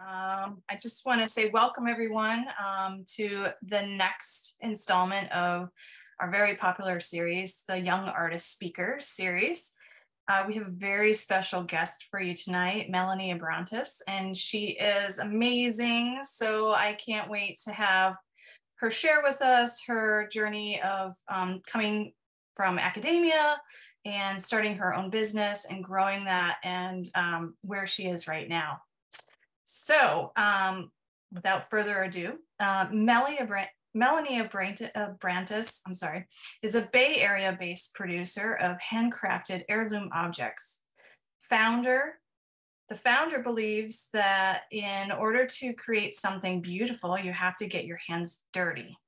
I just want to say welcome everyone to the next installment of our very popular series, the Young Artist Speaker series. We have a very special guest for you tonight, Melanie Abrantes, and she is amazing. So I can't wait to have her share with us her journey of coming from academia and starting her own business and growing that, and where she is right now. So without further ado, Melanie Abrantes, is a Bay Area based producer of handcrafted heirloom objects. The founder believes that in order to create something beautiful, you have to get your hands dirty.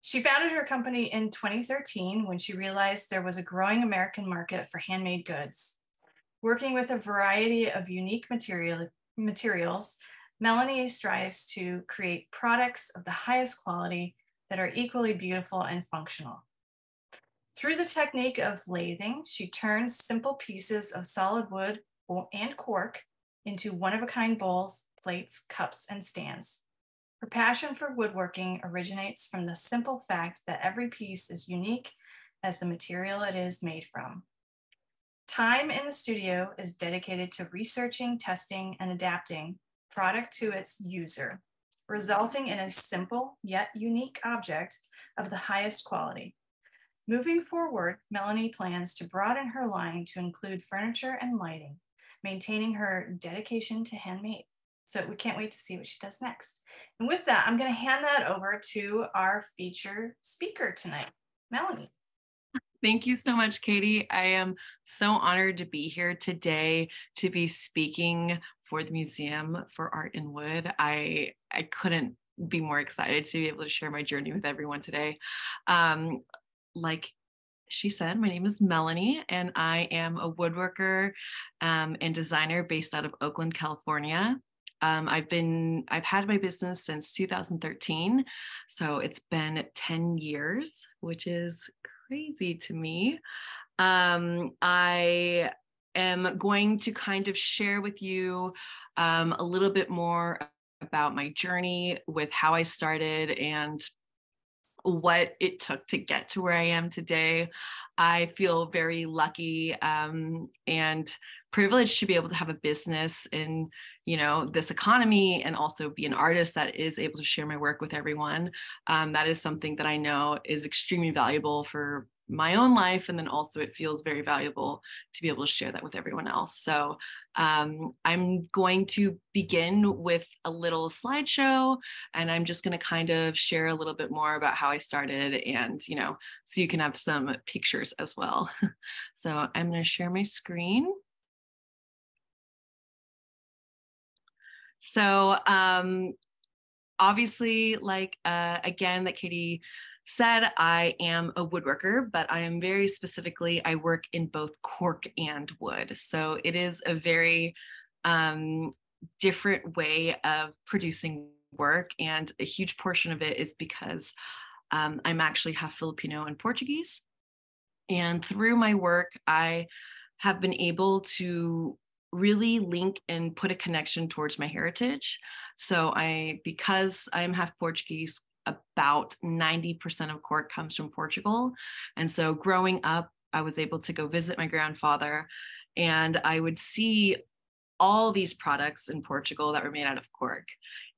She founded her company in 2013 when she realized there was a growing American market for handmade goods. Working with a variety of unique materials, Melanie strives to create products of the highest quality that are equally beautiful and functional. Through the technique of lathing, she turns simple pieces of solid wood and cork into one-of-a-kind bowls, plates, cups, and stands. Her passion for woodworking originates from the simple fact that every piece is unique as the material it is made from. Time in the studio is dedicated to researching, testing, and adapting product to its user, resulting in a simple yet unique object of the highest quality. Moving forward, Melanie plans to broaden her line to include furniture and lighting, maintaining her dedication to handmade. So we can't wait to see what she does next. And with that, I'm going to hand that over to our featured speaker tonight, Melanie. Thank you so much, Katie. I am so honored to be here today to be speaking for the Museum for Art in Wood. I couldn't be more excited to be able to share my journey with everyone today. Like she said, my name is Melanie, and I am a woodworker and designer based out of Oakland, California. I've had my business since 2013, so it's been 10 years, which is crazy to me. I am going to kind of share with you a little bit more about my journey with how I started and what it took to get to where I am today. I feel very lucky and privileged to be able to have a business in, this economy, and also be an artist that is able to share my work with everyone. That is something that I know is extremely valuable for my own life, and then also it feels very valuable to be able to share that with everyone else. So I'm going to begin with a little slideshow, and I'm just going to kind of share a little bit more about how I started, and so you can have some pictures as well. So I'm going to share my screen. So obviously, again, that Katie said, I am a woodworker, but I am very specifically, I work in both cork and wood. So it is a very different way of producing work. And a huge portion of it is because I'm actually half Filipino and Portuguese. And through my work, I have been able to really link and put a connection towards my heritage. So because I'm half Portuguese, about 90% of cork comes from Portugal. And so growing up, I was able to go visit my grandfather, and I would see all these products in Portugal that were made out of cork.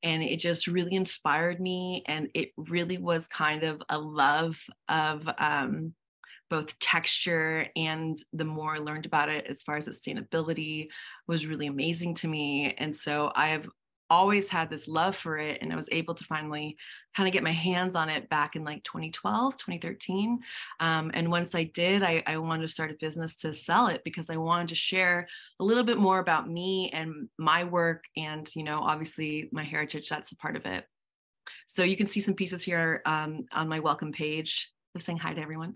And it just really inspired me. And it really was kind of a love of both texture, and the more I learned about it as far as sustainability was really amazing to me. And so I have always had this love for it, and I was able to finally kind of get my hands on it back in like 2012, 2013. And once I did, I wanted to start a business to sell it, because I wanted to share a little bit more about me and my work, and obviously my heritage, that's a part of it. So you can see some pieces here on my welcome page, just saying hi to everyone,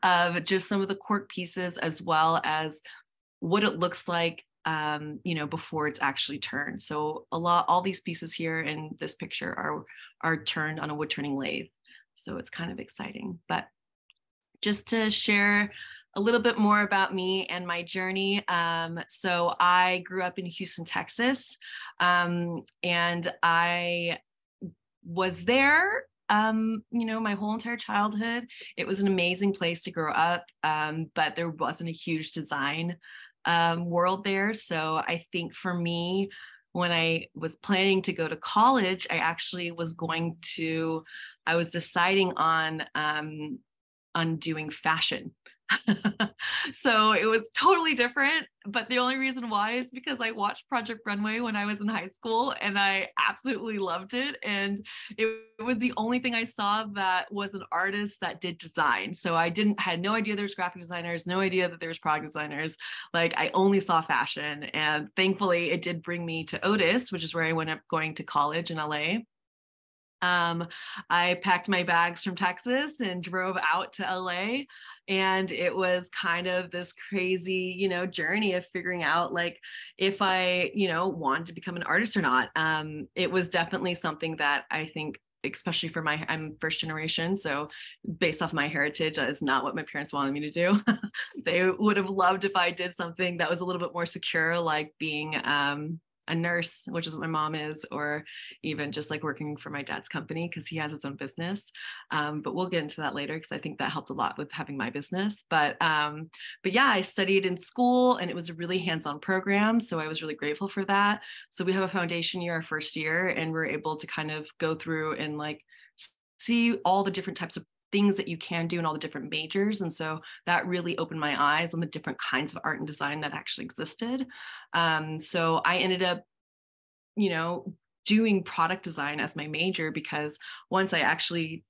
of just some of the cork pieces, as well as what it looks like before it's actually turned. So all these pieces here in this picture are turned on a wood turning lathe. So it's kind of exciting. But just to share a little bit more about me and my journey. So I grew up in Houston, Texas, and I was there, my whole entire childhood. It was an amazing place to grow up, but there wasn't a huge design world there. So I think for me, when I was planning to go to college, I was deciding on doing fashion. So it was totally different, but the only reason why is because I watched Project Runway when I was in high school and I absolutely loved it. And it was the only thing I saw that was an artist that did design. So had no idea there was graphic designers, no idea that there was product designers. Like I only saw fashion, and thankfully it did bring me to Otis, which is where I went up going to college in LA. I packed my bags from Texas and drove out to LA. And it was kind of this crazy, journey of figuring out like if I, wanted to become an artist or not. It was definitely something that I think, especially I'm first generation. So based off my heritage, that is not what my parents wanted me to do. They would have loved if I did something that was a little bit more secure, like being, a nurse, which is what my mom is, or even just like working for my dad's company because he has his own business. But we'll get into that later because I think that helped a lot with having my business. But yeah, I studied in school and it was a really hands-on program. So I was really grateful for that. So we have a foundation year, our first year, and we're able to kind of go through and like see all the different types of things that you can do in all the different majors. And so that really opened my eyes on the different kinds of art and design that actually existed. So I ended up, doing product design as my major because once I actually,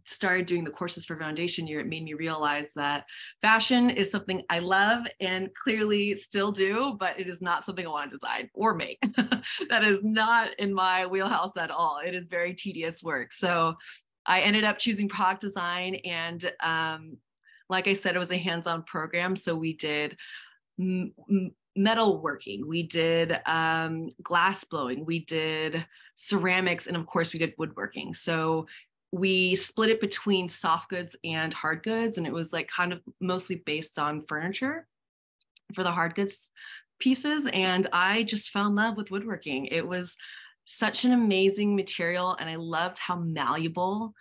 started doing the courses for foundation year, it made me realize that fashion is something I love and clearly still do, but it is not something I want to design or make. That is not in my wheelhouse at all. It is very tedious work. So I ended up choosing product design, and like I said, it was a hands-on program. So we did metalworking, we did glass blowing, we did ceramics, and of course we did woodworking. So we split it between soft goods and hard goods, and it was like kind of mostly based on furniture for the hard goods pieces. And I just fell in love with woodworking. It was such an amazing material, and I loved how malleable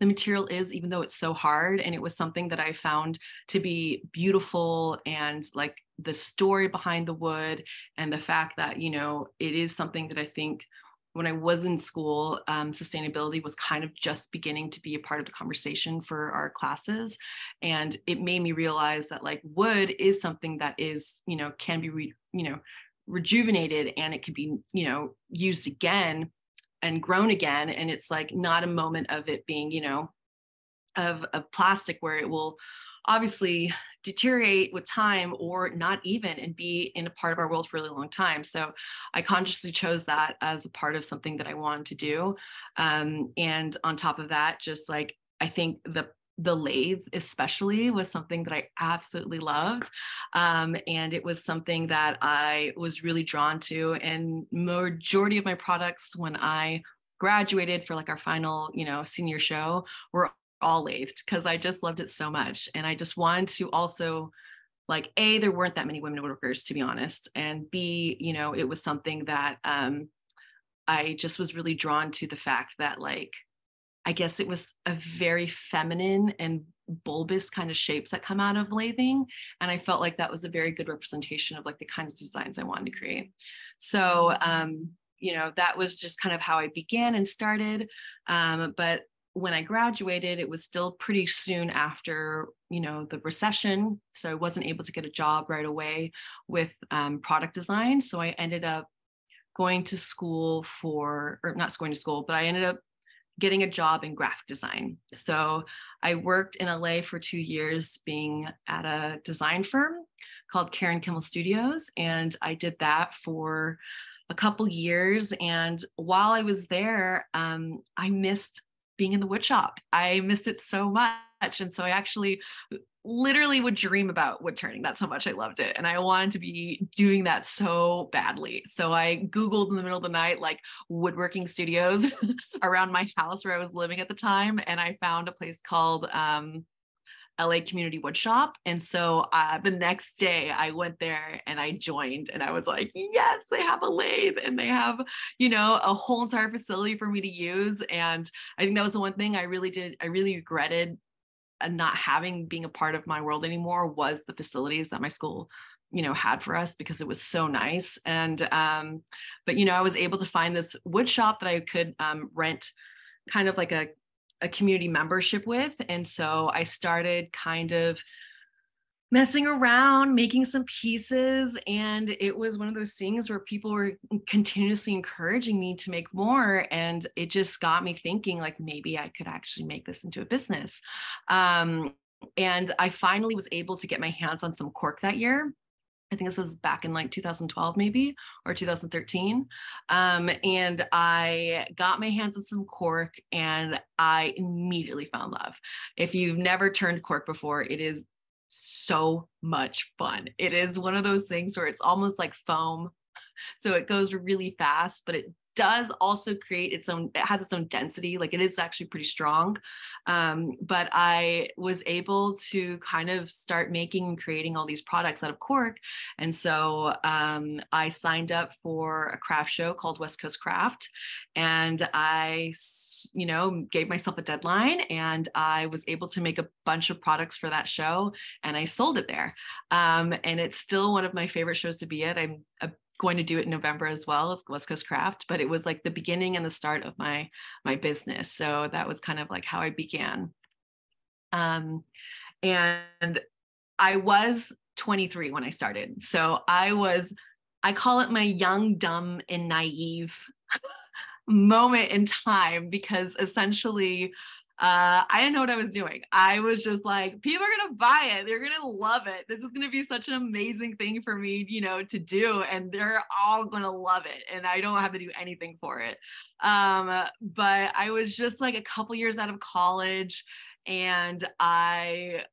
the material is, even though it's so hard. And it was something that I found to be beautiful, and like the story behind the wood and the fact that, it is something that I think when I was in school, sustainability was kind of just beginning to be a part of the conversation for our classes. And it made me realize that like wood is something that is, can be, rejuvenated, and it could be, used again and grown again. And it's like not a moment of it being, of plastic where it will obviously deteriorate with time or not even, and be in a part of our world for a really long time. So I consciously chose that as a part of something that I wanted to do. And on top of that, just like, I think the lathe especially was something that I absolutely loved. And it was something that I was really drawn to. And majority of my products when I graduated for like our final, senior show were all lathed because I just loved it so much. And I just wanted to also like, A, there weren't that many women woodworkers, to be honest. And B, it was something that I just was really drawn to the fact that like, I guess it was a very feminine and bulbous kind of shapes that come out of lathing. And I felt like that was a very good representation of like the kinds of designs I wanted to create. So, that was just kind of how I began and started. But when I graduated, it was still pretty soon after, the recession. So I wasn't able to get a job right away with product design. So I ended up going to school but I ended up getting a job in graphic design. So I worked in LA for 2 years being at a design firm called Karen Kimmel Studios. And I did that for a couple years. And while I was there, I missed being in the wood shop. I missed it so much. And so I actually literally would dream about wood turning. That's how much I loved it. And I wanted to be doing that so badly. So I Googled in the middle of the night, like woodworking studios around my house where I was living at the time. And I found a place called LA Community Wood Shop. And so the next day I went there and I joined, and I was like, yes, they have a lathe and they have, you know, a whole entire facility for me to use. And I think that was the one thing I really regretted not having being a part of my world anymore, was the facilities that my school, you know, had for us, because it was so nice. And but you know, I was able to find this wood shop that I could rent kind of like a community membership with. And so I started kind of messing around, making some pieces. And it was one of those things where people were continuously encouraging me to make more. And it just got me thinking, like, maybe I could actually make this into a business. And I finally was able to get my hands on some cork that year. I think this was back in like 2012, maybe, or 2013. And I got my hands on some cork and I immediately fell in love. If you've never turned cork before, it is so much fun. It is one of those things where it's almost like foam. So it goes really fast, but it does also create its own, it has its own density. Like, it is actually pretty strong. But I was able to kind of start making and creating all these products out of cork. And so I signed up for a craft show called West Coast Craft. And I, you know, gave myself a deadline, and I was able to make a bunch of products for that show, and I sold it there. And it's still one of my favorite shows to be at. I'm going to do it in November as well as West Coast Craft, but it was like the beginning and the start of my business. So that was kind of like how I began. And I was 23 when I started. So I call it my young, dumb, and naive moment in time, because essentially I didn't know what I was doing. I was just like, people are going to buy it. They're going to love it. This is going to be such an amazing thing for me, you know, to do. And they're all going to love it. And I don't have to do anything for it. But I was just like a couple years out of college, and I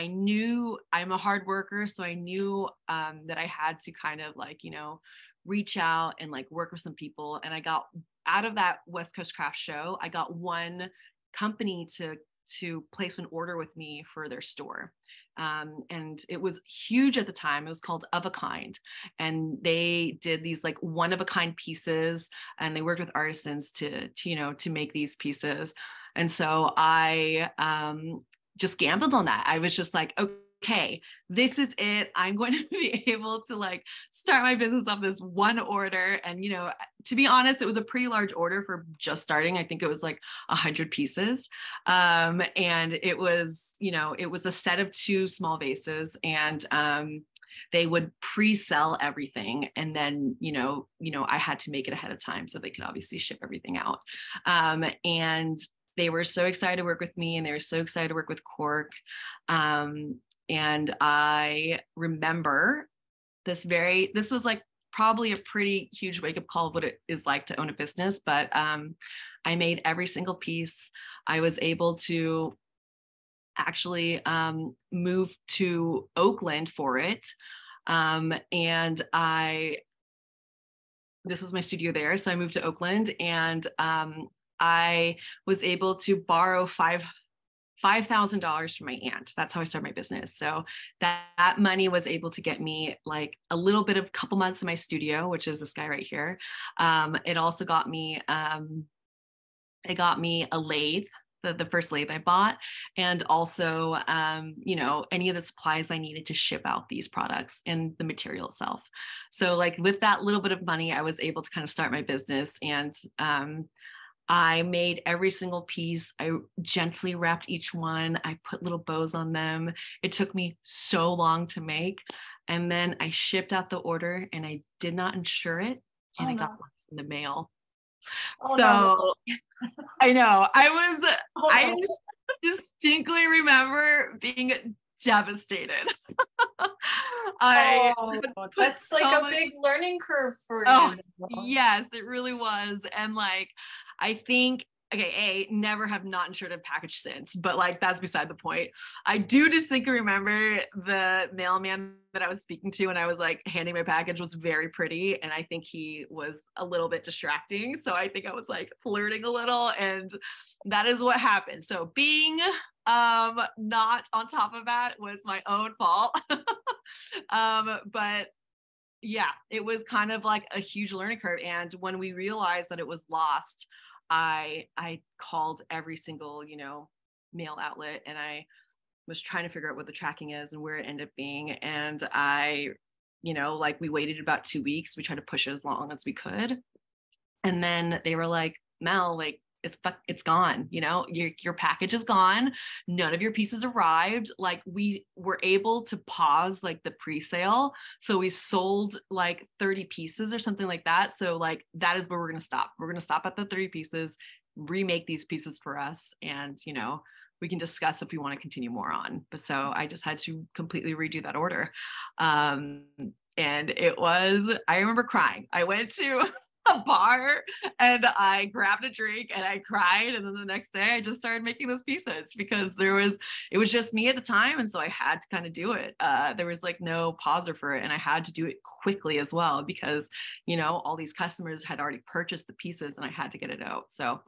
knew I'm a hard worker. So I knew that I had to kind of like, you know, reach out and like work with some people. And I got out of that West Coast Craft show, I got one company to place an order with me for their store. And it was huge at the time. It was called Of a Kind. And they did these like one of a kind pieces, and they worked with artisans to you know, to make these pieces. And so I just gambled on that. I was just like, okay, this is it. I'm going to be able to like start my business off this one order. And, you know, to be honest, it was a pretty large order for just starting. I think it was like 100 pieces. And it was, you know, it was a set of 2 small vases, and they would pre-sell everything. And then, you know, I had to make it ahead of time so they could obviously ship everything out. And they were so excited to work with me, and they were so excited to work with cork. And I remember this was like probably a pretty huge wake-up call of what it is like to own a business. But I made every single piece. I was able to actually move to Oakland for it. And this was my studio there. So I moved to Oakland, and I was able to borrow $5,000 from my aunt. That's how I started my business. So that money was able to get me like a little bit of couple months in my studio, which is this guy right here. It also got me, it got me a lathe, the first lathe I bought, and also, you know, any of the supplies I needed to ship out these products and the material itself. So like with that little bit of money, I was able to kind of start my business. And I made every single piece. I gently wrapped each one. I put little bows on them. It took me so long to make. And then I shipped out the order, and I did not insure it. And I got one in the mail. Oh, so no. I know I distinctly remember being devastated. That's like a big learning curve for you. Oh, yes, it really was. And like, I think, okay, never have not insured a package since, but like, that's beside the point. I do distinctly remember the mailman that I was speaking to when I was like handing my package was very pretty. And I think he was a little bit distracting. So I think I was like flirting a little, and that is what happened. So being Not on top of that was my own fault. But yeah, it was kind of like a huge learning curve. And when we realized that it was lost, I called every single, mail outlet, and I was trying to figure out what the tracking is and where it ended up being. And like we waited about 2 weeks. We tried to push it as long as we could. And then they were like, Mel, like, it's gone. Your package is gone. None of your pieces arrived. Like, we were able to pause like the pre-sale. So we sold like 30 pieces or something like that. So like, that is where we're going to stop. We're going to stop at the 30 pieces, remake these pieces for us. And, we can discuss if we want to continue more on. But so I just had to completely redo that order. And I remember crying. I went to a bar and I grabbed a drink and I cried. And then the next day I just started making those pieces because it was just me at the time. And so I had to kind of do it. There was like no pauser for it. And I had to do it quickly as well because, all these customers had already purchased the pieces and I had to get it out. So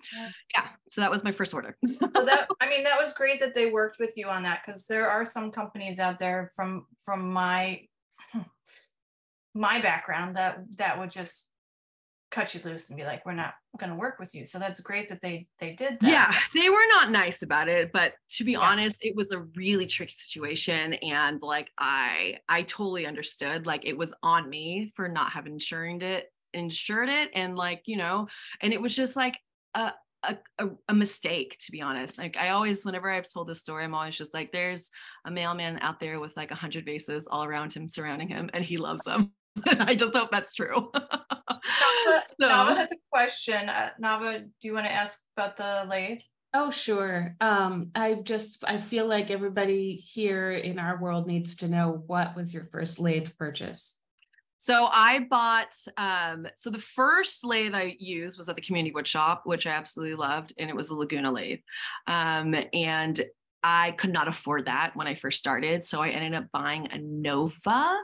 yeah, so that was my first order. Well, that was great that they worked with you on that, because there are some companies out there from my background that would just cut you loose and be like, we're not going to work with you. So that's great that they did that. Yeah, they were not nice about it, but to be honest, it was a really tricky situation. And like, I totally understood, like it was on me for not having insured it. And like, and it was just like a mistake, to be honest. Like I always, whenever I've told this story, I'm always just like, there's a mailman out there with like 100 vases all around him, surrounding him, and he loves them. I just hope that's true. Nava has a question. Nava, do you want to ask about the lathe? Oh, sure. I feel like everybody here in our world needs to know, what was your first lathe purchase? So I bought, so the first lathe I used was at the community wood shop, which I absolutely loved. And it was a Laguna lathe. And I could not afford that when I first started. So I ended up buying a Nova,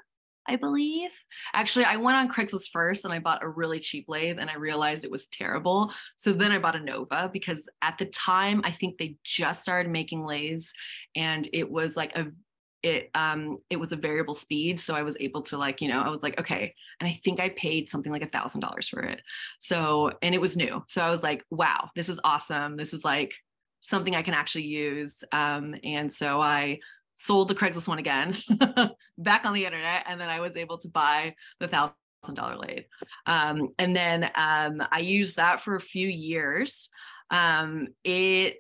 I believe. Actually, I went on Craigslist first and I bought a really cheap lathe and I realized it was terrible. So then I bought a Nova because at the time, I think they just started making lathes and it was like it was a variable speed. So I was able to like, I was like, okay. And I think I paid something like $1,000 for it. So, and it was new. So I was like, wow, this is awesome. This is like something I can actually use. And so I sold the Craigslist one again back on the internet. And then I was able to buy the $1,000 lathe. And then I used that for a few years. It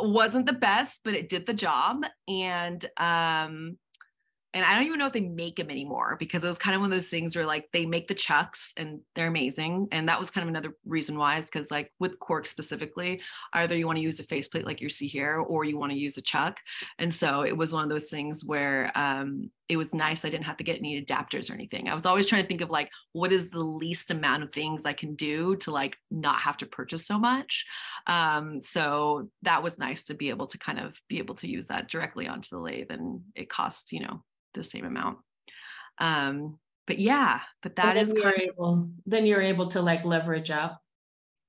wasn't the best, but it did the job. And I don't even know if they make them anymore because it was kind of one of those things where like they make the chucks and they're amazing. And that was kind of another reason why, is because like with cork specifically, either you want to use a faceplate like you see here, or you want to use a chuck. And so it was one of those things where it was nice. I didn't have to get any adapters or anything. I was always trying to think of like, what is the least amount of things I can do to like not have to purchase so much. So that was nice to be able to kind of be able to use that directly onto the lathe, and it costs, the same amount. But yeah, but that is then you're able to like leverage up.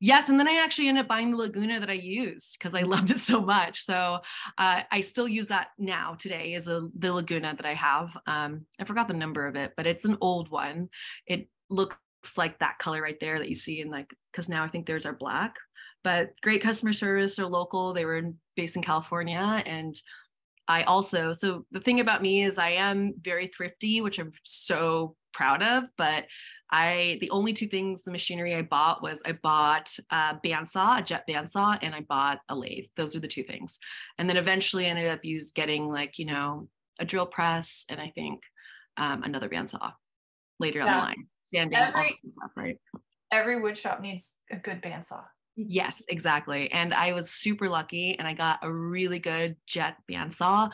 Yes. And then I actually ended up buying the Laguna that I used because I loved it so much. So I still use that now today, is the Laguna that I have. I forgot the number of it, but it's an old one. It looks like that color right there that you see in like, because now I think theirs are black, but great customer service. They're local. They were based in California. And so the thing about me is I am very thrifty, which I'm so proud of, but the only two things, the machinery I bought a bandsaw, a jet bandsaw, and I bought a lathe. Those are the two things. And then eventually I ended up getting like, a drill press, and I think another bandsaw later down the line. Sanding, all stuff, right? Every wood shop needs a good bandsaw. Yes, exactly. And I was super lucky, and I got a really good jet bandsaw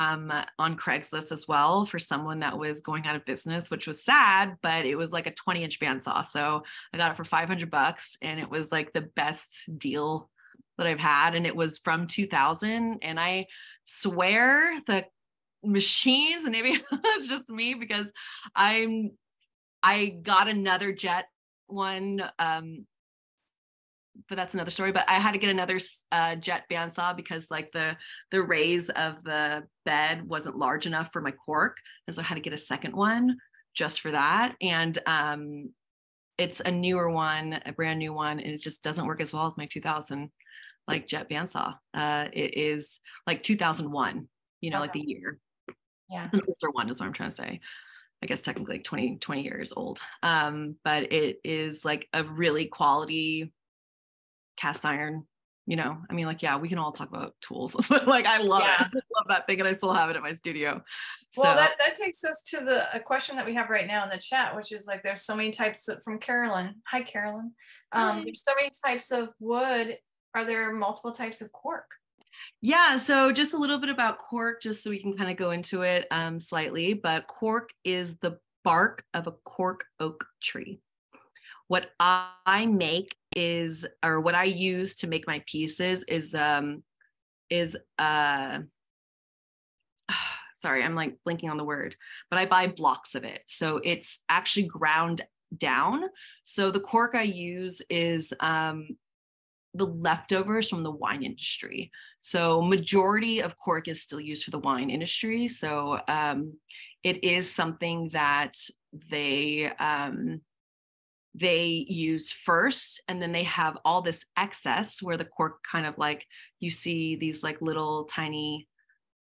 on Craigslist as well for someone that was going out of business, which was sad, but it was like a 20-inch bandsaw. So I got it for $500, and it was like the best deal that I've had. And it was from 2000. And I swear the machines, and maybe it's just me because I got another jet one that's another story. But I had to get another jet bandsaw because like the raise of the bed wasn't large enough for my cork, and so I had to get a second one just for that. And it's a newer one, a brand new one, and it just doesn't work as well as my 2000 like jet bandsaw. It is like 2001, you know, Okay. like the year. Yeah. An older one is what I'm trying to say. I guess technically like 20 years old. But it is like a really quality cast iron, you know. I mean, like, yeah, we can all talk about tools, but like I love it. I love that thing, and I still have it at my studio. Well, So that takes us to a question that we have right now in the chat, which is like, there's so many types from Carolyn. Hi, Carolyn. There's so many types of wood. Are there multiple types of cork? yeah, so just a little bit about cork, just so we can kind of go into it slightly. But cork is the bark of a cork oak tree. What I make is, or what I use to make my pieces is sorry, I'm like blinking on the word, but I buy blocks of it. So it's actually ground down. So the cork I use is the leftovers from the wine industry. So majority of cork is still used for the wine industry. So it is something that they use first, and then they have all this excess where the cork kind of like, you see these like little tiny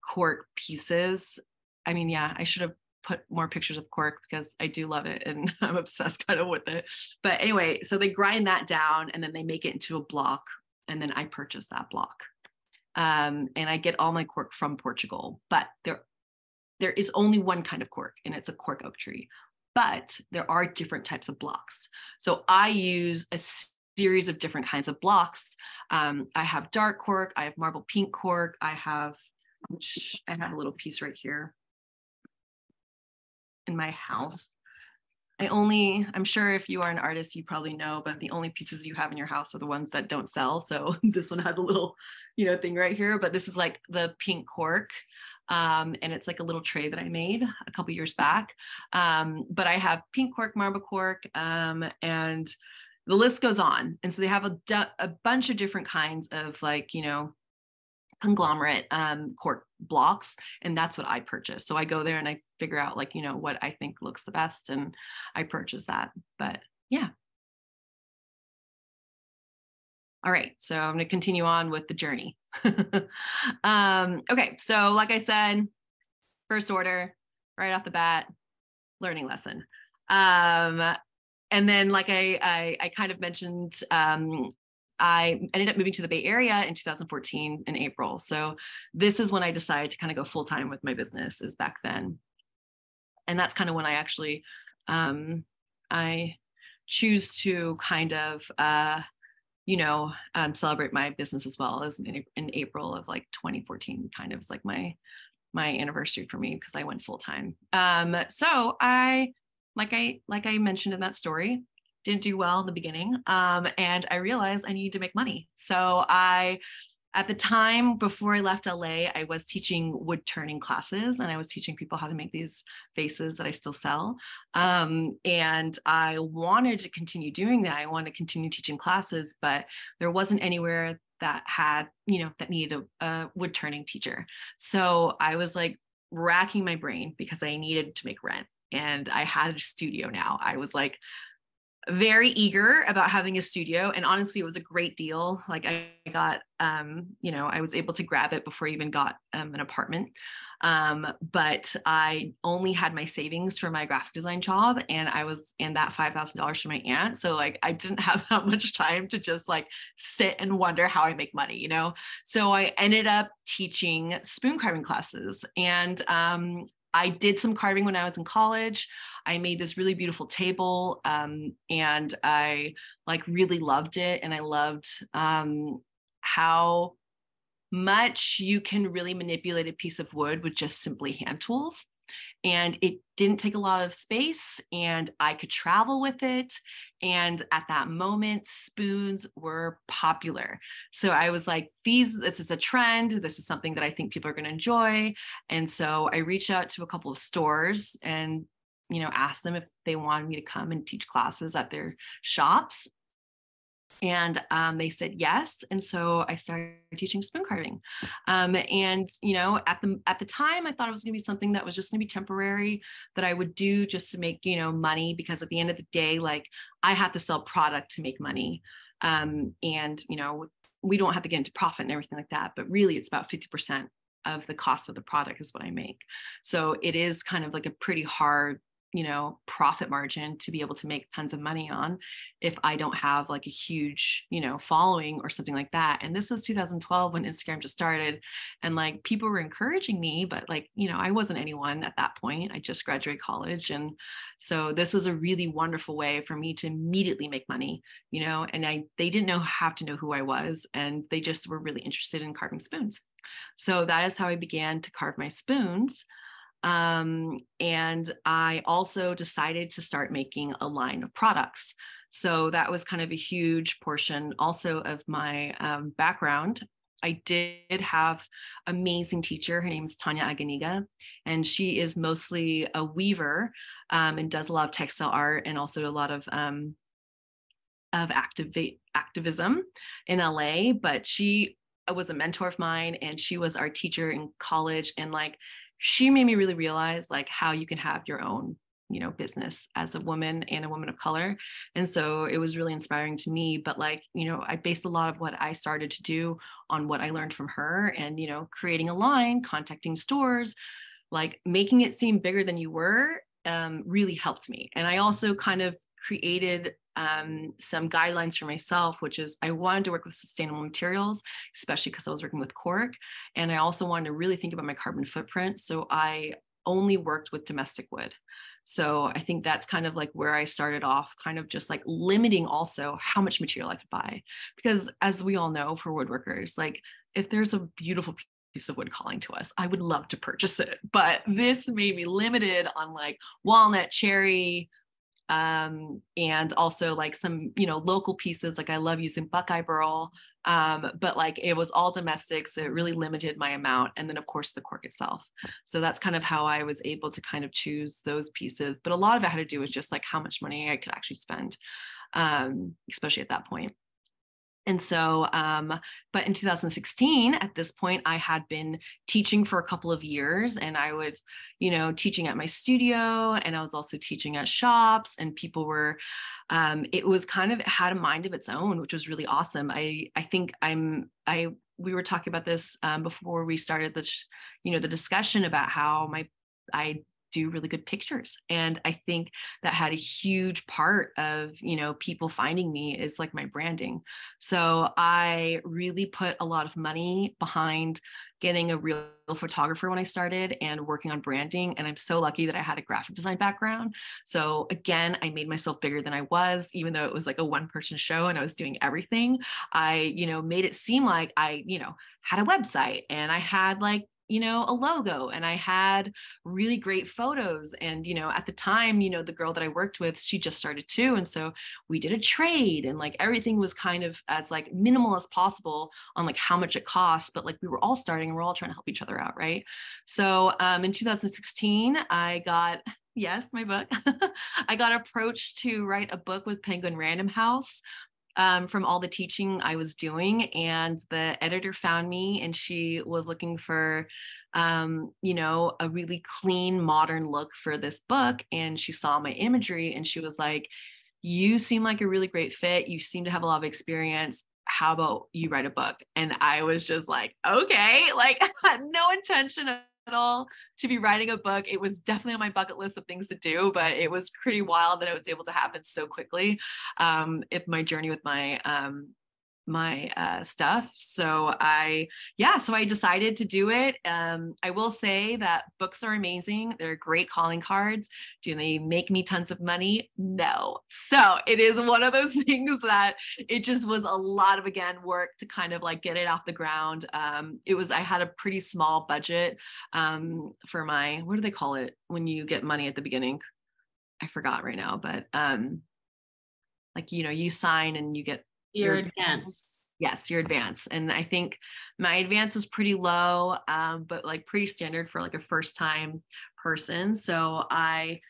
cork pieces. I mean, yeah, I should have put more pictures of cork because I do love it and I'm obsessed kind of with it. But anyway, so they grind that down and then they make it into a block, and then I purchase that block. And I get all my cork from Portugal, but there is only one kind of cork, and it's a cork oak tree. But there are different types of blocks. So I use a series of different kinds of blocks. I have dark cork, I have marble pink cork, I have a little piece right here in my house. I'm sure if you are an artist, you probably know, but the only pieces you have in your house are the ones that don't sell. So this one has a little, you know, thing right here, but this is like the pink cork. And it's like a little tray that I made a couple years back. But I have pink cork, marble cork, and the list goes on. And so they have a bunch of different kinds of like, you know, conglomerate cork blocks, and that's what I purchase. So I go there and I figure out like, you know, what I think looks the best, and I purchase that. But yeah. All right, so I'm going to continue on with the journey. Okay, so like I said, first order, right off the bat, learning lesson. And then like I kind of mentioned, I ended up moving to the Bay Area in 2014 in April. So this is when I decided to kind of go full time with my business, is back then. And that's kind of when I actually, I choose to kind of, you know, celebrate my business as well, as in April of like 2014, kind of is like my anniversary for me, because I went full time. So like I mentioned in that story, didn't do well in the beginning. And I realized I needed to make money. So at the time before I left LA, I was teaching wood turning classes, and I was teaching people how to make these vases that I still sell. And I wanted to continue doing that. I wanted to continue teaching classes, but there wasn't anywhere that had, you know, that needed a wood turning teacher. So I was like racking my brain because I needed to make rent, and I had a studio now. I was like very eager about having a studio, and honestly it was a great deal. Like I got you know, I was able to grab it before I even got an apartment, but I only had my savings for my graphic design job, and that $5,000 from my aunt. So like I didn't have that much time to just like sit and wonder how I make money, you know. So I ended up teaching spoon carving classes, and I did some carving when I was in college. I made this really beautiful table, and I like really loved it. And I loved how much you can really manipulate a piece of wood with just simply hand tools. And it didn't take a lot of space, and I could travel with it. And at that moment, spoons were popular. So I was like, this is a trend. This is something that I think people are going to enjoy. And so I reached out to a couple of stores and, you know, asked them if they wanted me to come and teach classes at their shops. And they said yes, and so I started teaching spoon carving. And at the time, I thought it was going to be something that was just going to be temporary, that I would do just to make money, because at the end of the day, like, I have to sell product to make money. And we don't have to get into profit and everything like that, but really, it's about 50% of the cost of the product is what I make. So it is kind of like a pretty hard profit margin to be able to make tons of money on if I don't have like a huge, following or something like that. And this was 2012 when Instagram just started, and like people were encouraging me, but like, I wasn't anyone at that point. I just graduated college. And so this was a really wonderful way for me to immediately make money, and they didn't have to know who I was, and they just were really interested in carving spoons. So that is how I began to carve my spoons. And I also decided to start making a line of products. So that was kind of a huge portion also of my background. I did have an amazing teacher. Her name is Tanya Aganiga, and she is mostly a weaver and does a lot of textile art and also a lot of activism in LA. But she was a mentor of mine, and she was our teacher in college. And like, she made me really realize like how you can have your own, business as a woman and a woman of color. And so it was really inspiring to me. But like, I based a lot of what I started to do on what I learned from her, and, creating a line, contacting stores, like making it seem bigger than you were, really helped me. And I also kind of created some guidelines for myself, which is I wanted to work with sustainable materials, especially because I was working with cork. And I also wanted to really think about my carbon footprint. So I only worked with domestic wood. So I think that's kind of like where I started off, kind of just like limiting also how much material I could buy. Because as we all know, for woodworkers, like if there's a beautiful piece of wood calling to us, I would love to purchase it. But this made me limited on like walnut, cherry, and also like some, local pieces. Like I love using buckeye burl, but like it was all domestic. So it really limited my amount. And then of course the cork itself. So that's kind of how I was able to kind of choose those pieces. But a lot of it had to do with just like how much money I could actually spend, especially at that point. And so, but in 2016, at this point, I had been teaching for a couple of years, and I was, teaching at my studio, and I was also teaching at shops, and people were, it was kind of had a mind of its own, which was really awesome. I think we were talking about this before we started the discussion about how I do really good pictures. And I think that had a huge part of, people finding me is like my branding. So I really put a lot of money behind getting a real photographer when I started and working on branding. And I'm so lucky that I had a graphic design background. So again, I made myself bigger than I was, even though it was like a one-person show and I was doing everything. I, made it seem like I, had a website, and I had like, a logo, and I had really great photos. And, at the time, the girl that I worked with, she just started too. And so we did a trade, and like everything was kind of as like minimal as possible on like how much it costs. But like we were all starting and we're all trying to help each other out. Right. So in 2016, I got, yes, my book, I got approached to write a book with Penguin Random House. From all the teaching I was doing, and the editor found me, and she was looking for, a really clean, modern look for this book. And she saw my imagery, and she was like, "You seem like a really great fit. You seem to have a lot of experience. How about you write a book?" And I was just like, okay, like I had no intention at all to be writing a book. It was definitely on my bucket list of things to do, but it was pretty wild that it was able to happen so quickly. My journey with my stuff. So I decided to do it. I will say that books are amazing. They're great calling cards. Do they make me tons of money? No. So it is one of those things that it just was a lot of, again, work to kind of like get it off the ground. I had a pretty small budget for my, what do they call it when you get money at the beginning? I forgot right now, but you sign and you get your advance. Yes, your advance. And I think my advance was pretty low, but like pretty standard for like a first time person. So I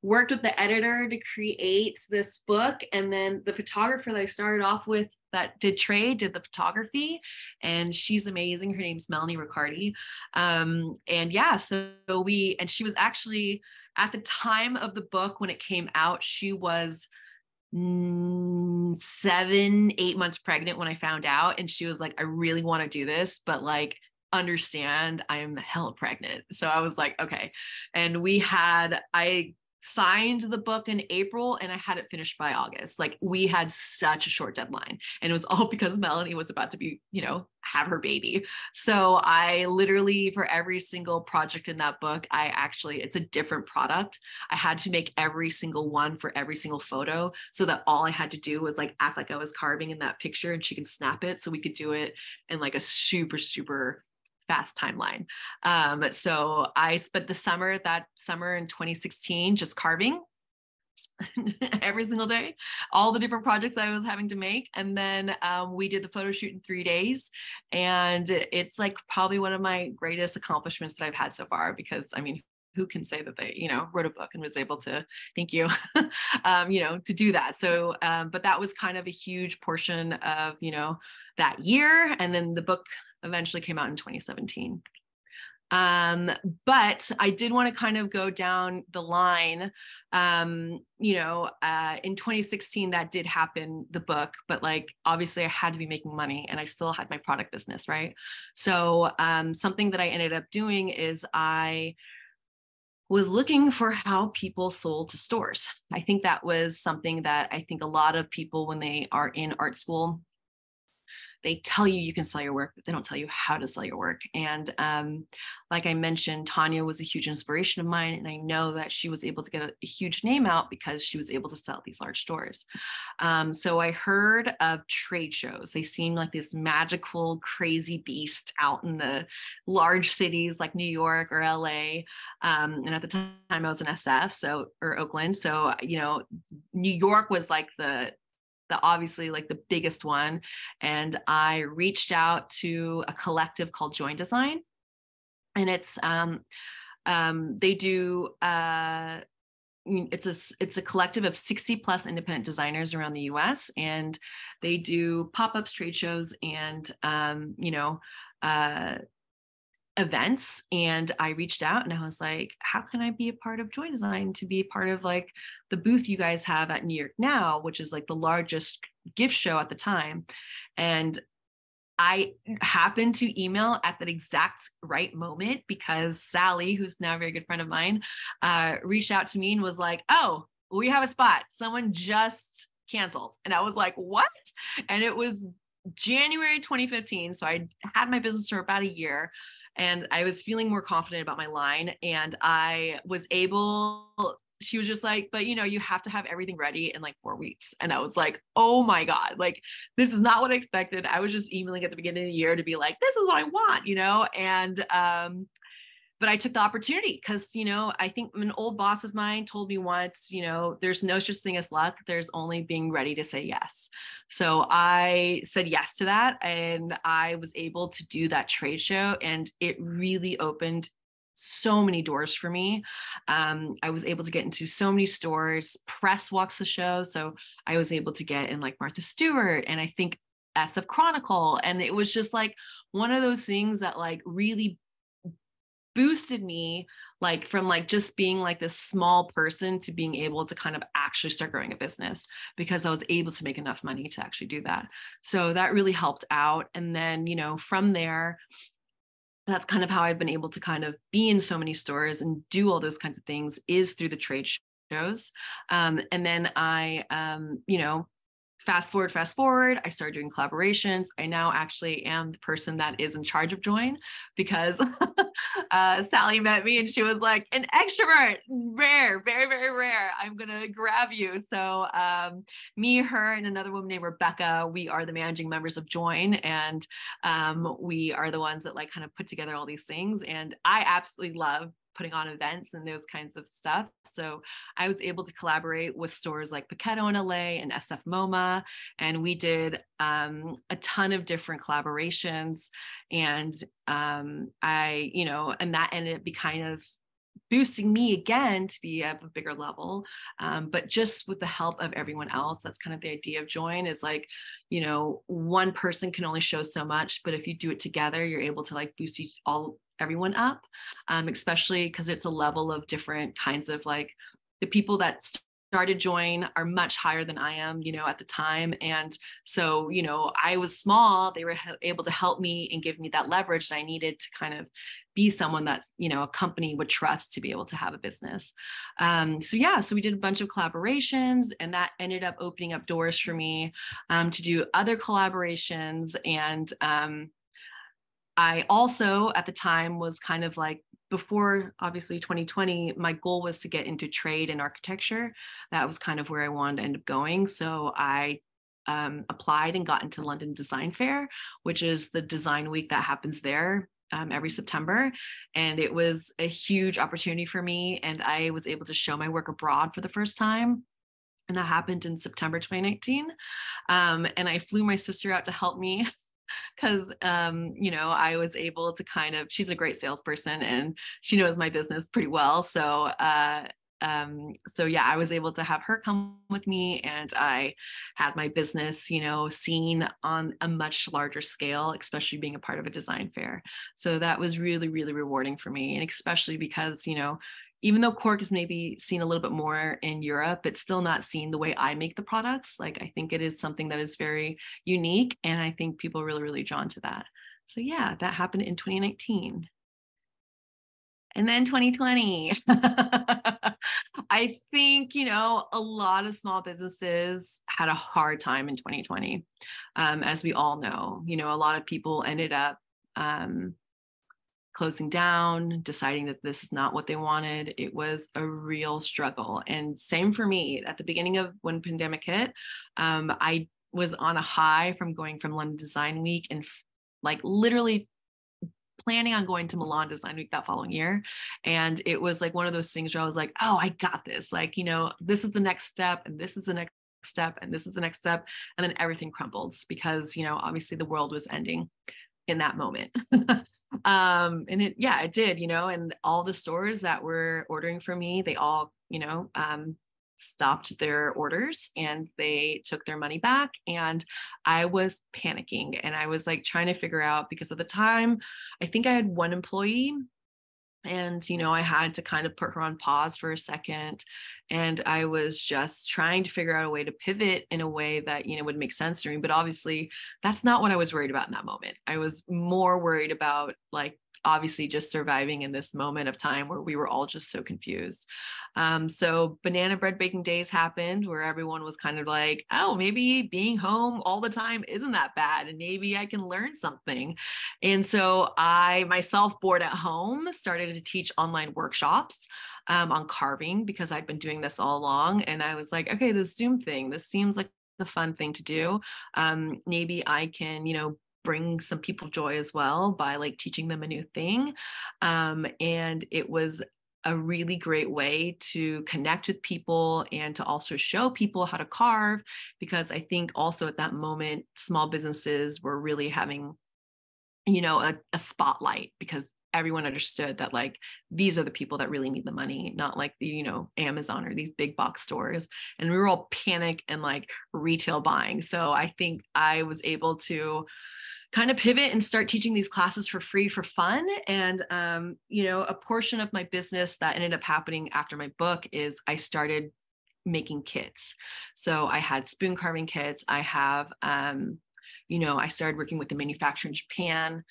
worked with the editor to create this book. And then the photographer that I started off with that did the photography, and she's amazing. Her name's Melanie Abrantes. And yeah, and she was actually, at the time of the book when it came out, she was 7-8 months pregnant when I found out. And she was like, I really want to do this, but like, understand I'm hella pregnant. So I was like, okay. And I signed the book in April and I had it finished by August. Like, we had such a short deadline, and it was all because Melanie was about to be, have her baby. So I literally, for every single project in that book, it's a different product. I had to make every single one for every single photo, so that all I had to do was like act like I was carving in that picture and she can snap it. So we could do it in like a super, super fast timeline. So I spent that summer in 2016 just carving every single day, all the different projects I was having to make. And then we did the photo shoot in 3 days. And it's like probably one of my greatest accomplishments that I've had so far, because I mean, who can say that they, wrote a book and was able to, thank you, to do that. So, but that was kind of a huge portion of, that year. And then the book eventually came out in 2017. But I did want to kind of go down the line. In 2016, that did happen, the book, but like, obviously I had to be making money and I still had my product business, right? So, something that I ended up doing is I was looking for how people sold to stores. I think that was something that I think a lot of people, when they are in art school, they tell you can sell your work, but they don't tell you how to sell your work. And like I mentioned, Tanya was a huge inspiration of mine. And I know that she was able to get a huge name out because she was able to sell at these large stores. So I heard of trade shows. They seemed like this magical, crazy beast out in the large cities like New York or LA. And at the time I was in SF, or Oakland. So, New York was like the obviously like the biggest one. And I reached out to a collective called Join Design. And it's, they do, it's a collective of 60 plus independent designers around the US, and they do pop-ups, trade shows, and, events. And I reached out and I was like, how can I be a part of Joy Design, to be a part of like the booth you guys have at New York Now, which is like the largest gift show at the time. And I happened to email at that exact right moment because Sally, who's now a very good friend of mine, reached out to me and was like, oh, we have a spot. Someone just canceled. And I was like, what? And it was January 2015. So I had my business for about a year. And I was feeling more confident about my line, and I was able, she was just like, but you have to have everything ready in like 4 weeks. And I was like, oh my God, like, this is not what I expected. I was just emailing at the beginning of the year to be like, this is what I want, and, but I took the opportunity because, I think an old boss of mine told me once, there's no such thing as luck. There's only being ready to say yes. So I said yes to that. And I was able to do that trade show, and it really opened so many doors for me. I was able to get into so many stores. Press walks the show. So I was able to get in like Martha Stewart, and I think SF Chronicle. And it was just like one of those things that like really boosted me, like from like just being like this small person to being able to kind of actually start growing a business, because I was able to make enough money to actually do that. So that really helped out. And then, from there, that's kind of how I've been able to kind of be in so many stores and do all those kinds of things, is through the trade shows. And then I, fast forward, I started doing collaborations. I now actually am the person that is in charge of Join, because Sally met me and she was like, an extrovert, rare, very, very rare. I'm going to grab you. So me, her, and another woman named Rebecca, we are the managing members of Join. And we are the ones that like kind of put together all these things. And I absolutely love putting on events and those kinds of stuff. So I was able to collaborate with stores like Paquetto in LA and SF MoMA. And we did a ton of different collaborations. And and that ended up being kind of boosting me again to be at a bigger level. But just with the help of everyone else, that's kind of the idea of join, is like, one person can only show so much, but if you do it together, you're able to like boost everyone up, especially because it's a level of different kinds of like the people that started join are much higher than I am, at the time. And so, I was small, they were able to help me and give me that leverage that I needed to kind of be someone that, a company would trust to be able to have a business. So we did a bunch of collaborations, and that ended up opening up doors for me to do other collaborations. And I also at the time was kind of like, before obviously 2020, my goal was to get into trade and architecture. That was kind of where I wanted to end up going. So I applied and got into London Design Fair, which is the design week that happens there every September. And it was a huge opportunity for me. And I was able to show my work abroad for the first time. And that happened in September 2019. And I flew my sister out to help me because I was able to she's a great salesperson and she knows my business pretty well. So I was able to have her come with me, and I had my business, seen on a much larger scale, especially being a part of a design fair. So that was really, really rewarding for me. And especially because, even though cork is maybe seen a little bit more in Europe, it's still not seen the way I make the products. Like, I think it is something that is very unique, and I think people are really, really drawn to that. So yeah, that happened in 2019. And then 2020, I think, a lot of small businesses had a hard time in 2020. As we all know, a lot of people ended up closing down, deciding that this is not what they wanted. It was a real struggle. And same for me. At the beginning of when pandemic hit, I was on a high from going from London Design Week and like literally planning on going to Milan Design Week that following year. And it was like one of those things where I was like, oh, I got this. Like, this is the next step, and this is the next step, and this is the next step. And then everything crumbles because, obviously the world was ending in that moment. And it did, and all the stores that were ordering from me, they all, stopped their orders and they took their money back. And I was panicking, and I was like trying to figure out, because at the time, I think I had one employee, and, I had to kind of put her on pause for a second. And I was just trying to figure out a way to pivot in a way that, would make sense to me. But obviously that's not what I was worried about in that moment. I was more worried about, like, obviously just surviving in this moment of time where we were all just so confused. So banana bread baking days happened, where everyone was kind of like, oh, maybe being home all the time isn't that bad, and maybe I can learn something. And so I myself, bored at home, started to teach online workshops on carving, because I'd been doing this all along. And I was like, okay, this Zoom thing, this seems like a fun thing to do. Maybe I can, bring some people joy as well by like teaching them a new thing. And it was a really great way to connect with people and to also show people how to carve, because I think also at that moment, small businesses were really having, a spotlight, because everyone understood that like these are the people that really need the money, not like the, Amazon or these big box stores. And we were all panic and like retail buying. So I think I was able to kind of pivot and start teaching these classes for free for fun. And, a portion of my business that ended up happening after my book is I started making kits. So I had spoon carving kits. I have, I started working with a manufacturer in Japan.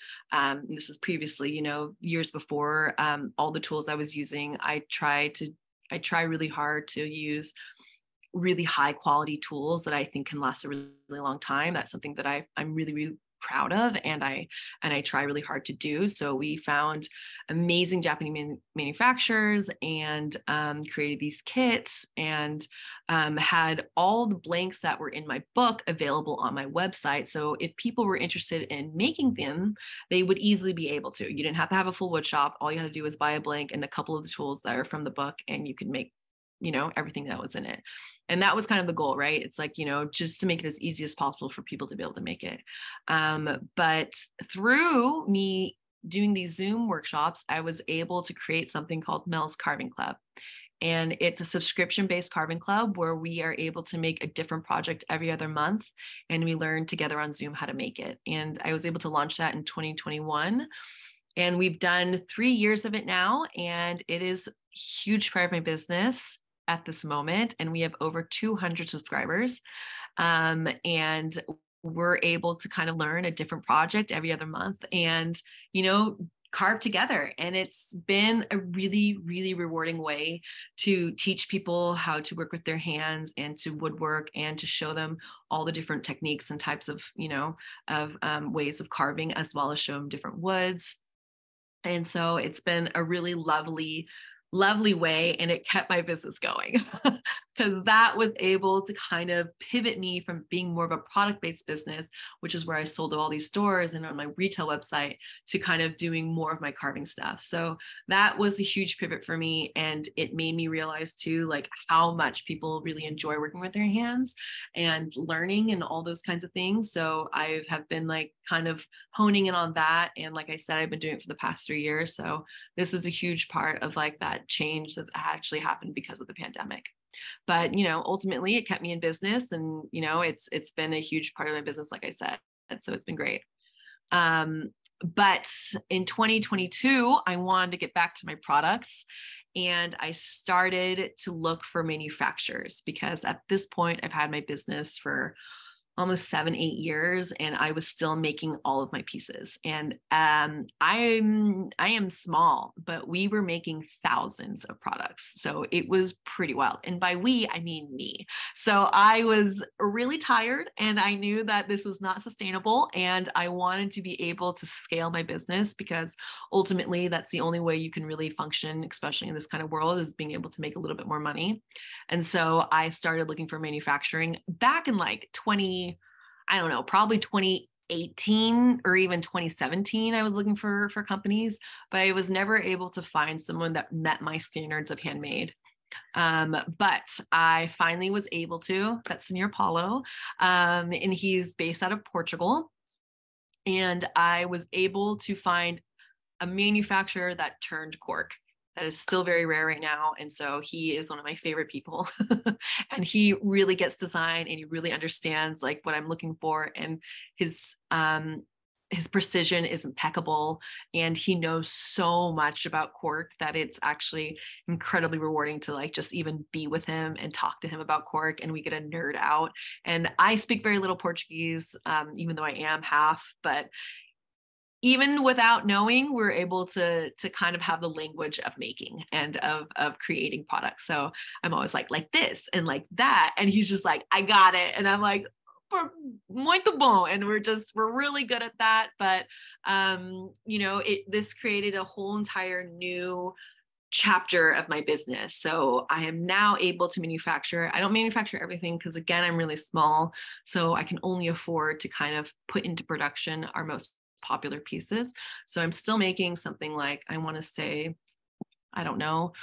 This was previously, years before all the tools I was using. I try really hard to use really high quality tools that I think can last a really, really long time. That's something that I'm really, really proud of, and I try really hard to do. So we found amazing Japanese manufacturers and created these kits, and had all the blanks that were in my book available on my website. So if people were interested in making them, they would easily be able to. You didn't have to have a full wood shop. All you had to do was buy a blank and a couple of the tools that are from the book, and you could make everything that was in it. And that was kind of the goal, right? It's like, just to make it as easy as possible for people to be able to make it. But through me doing these Zoom workshops, I was able to create something called Mel's Carving Club. And it's a subscription-based carving club where we are able to make a different project every other month. And we learn together on Zoom how to make it. And I was able to launch that in 2021. And we've done 3 years of it now. And it is a huge part of my business at this moment. And we have over 200 subscribers. And we're able to kind of learn a different project every other month and, carve together. And it's been a really, really rewarding way to teach people how to work with their hands and to woodwork and to show them all the different techniques and types of, ways of carving, as well as show them different woods. And so it's been a really lovely way, and it kept my business going because that was able to kind of pivot me from being more of a product-based business, which is where I sold to all these stores and on my retail website, to kind of doing more of my carving stuff. So that was a huge pivot for me, and it made me realize too, like, how much people really enjoy working with their hands and learning and all those kinds of things. So I have been like kind of honing in on that, and like I said, I've been doing it for the past 3 years. So this was a huge part of like that change that actually happened because of the pandemic. But ultimately it kept me in business, and it's been a huge part of my business, like I said. So it's been great. But in 2022 I wanted to get back to my products, and I started to look for manufacturers, because at this point I've had my business for almost 7-8 years, and I was still making all of my pieces. And I am small, but we were making thousands of products. So it was pretty wild. And by we, I mean me. So I was really tired, and I knew that this was not sustainable, and I wanted to be able to scale my business, because ultimately that's the only way you can really function, especially in this kind of world, is being able to make a little bit more money. And so I started looking for manufacturing back in like probably 2018 or even 2017. I was looking for companies, but I was never able to find someone that met my standards of handmade. But I finally was able to. That's Senor Paulo, and he's based out of Portugal. And I was able to find a manufacturer that turned cork. That is still very rare right now. And so he is one of my favorite people. And he really gets design, and he really understands like what I'm looking for. And his precision is impeccable. And he knows so much about cork that it's actually incredibly rewarding to like just even be with him and talk to him about cork. And we get a nerd out. And I speak very little Portuguese, even though I am half, but even without knowing, we're able to kind of have the language of making and of creating products. So I'm always like this and like that. And he's just like, I got it. And I'm like, muito bom. And we're really good at that. But, this created a whole entire new chapter of my business. So I am now able to manufacture. I don't manufacture everything because, again, I'm really small. So I can only afford to kind of put into production our most popular pieces. So I'm still making something like, I want to say, I don't know,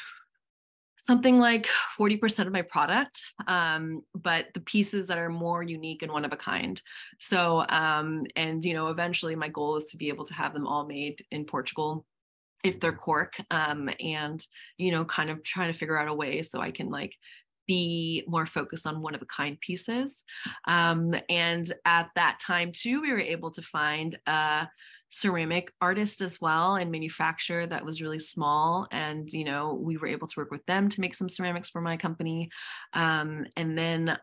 something like 40% of my product, but the pieces that are more unique and one of a kind. So, eventually my goal is to be able to have them all made in Portugal if they're cork, and, kind of trying to figure out a way so I can like be more focused on one of a kind pieces. And at that time too, we were able to find a ceramic artist as well and manufacturer that was really small. And, we were able to work with them to make some ceramics for my company. And then